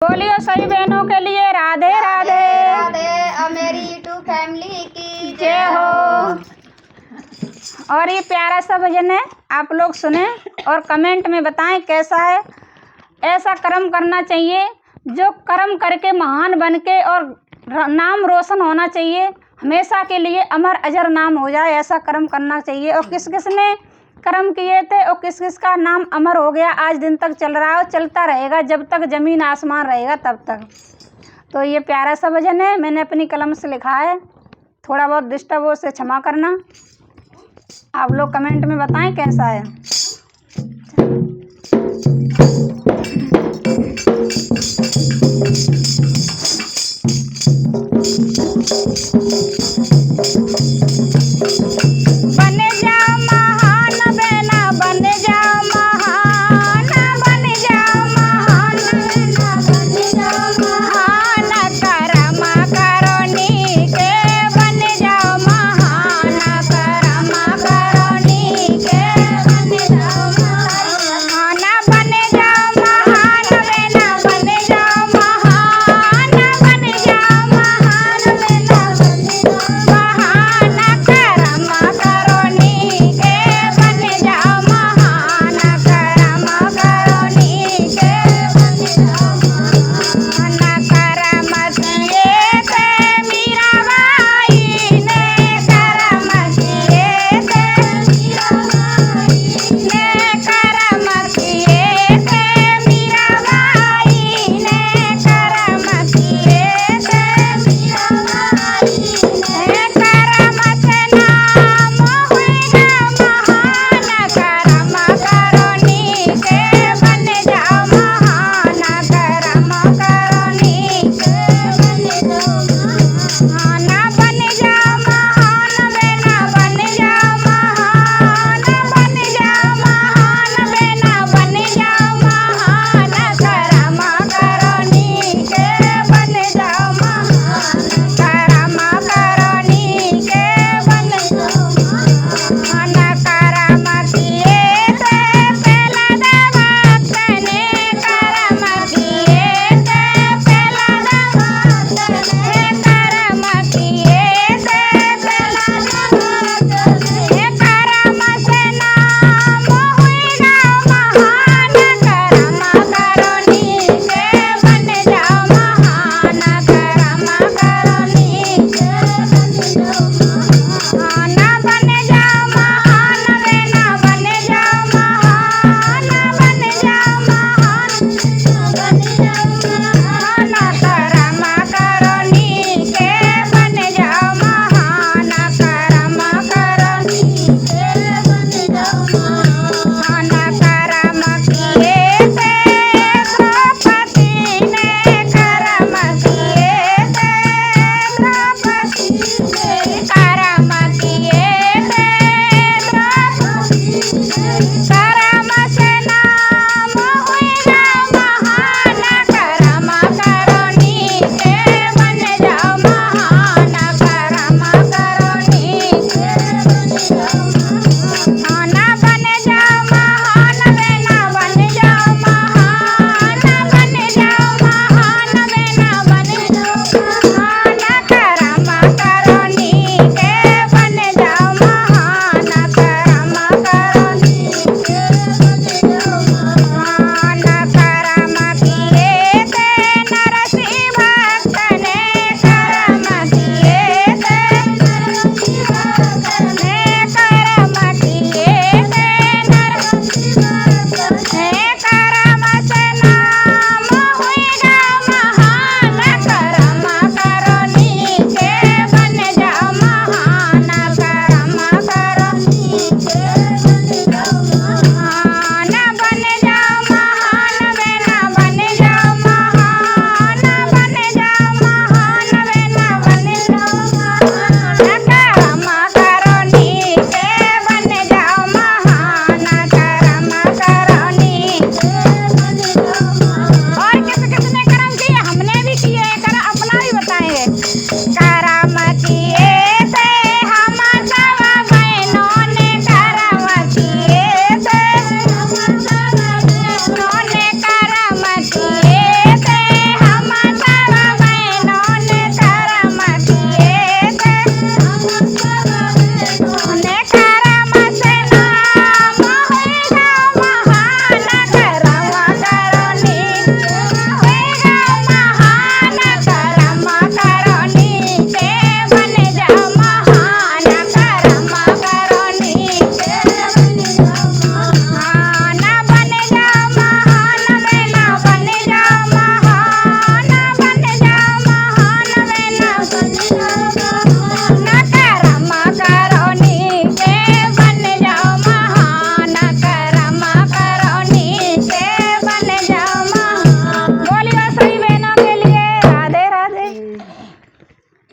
बोलियो सभी बहनों के लिए राधे राधे राधे मेरी यूट्यूब फैमिली की जय हो। और ये प्यारा सा भजन है, आप लोग सुने और कमेंट में बताएं कैसा है। ऐसा कर्म करना चाहिए जो कर्म करके महान बन के और नाम रोशन होना चाहिए, हमेशा के लिए अमर अजर नाम हो जाए, ऐसा कर्म करना चाहिए। और किस किस ने कर्म किए थे और किस किस का नाम अमर हो गया, आज दिन तक चल रहा है और चलता रहेगा जब तक ज़मीन आसमान रहेगा तब तक। तो ये प्यारा सा भजन है, मैंने अपनी कलम से लिखा है, थोड़ा बहुत डिस्टर्ब हो उसे क्षमा करना। आप लोग कमेंट में बताएं कैसा है। बन जाओ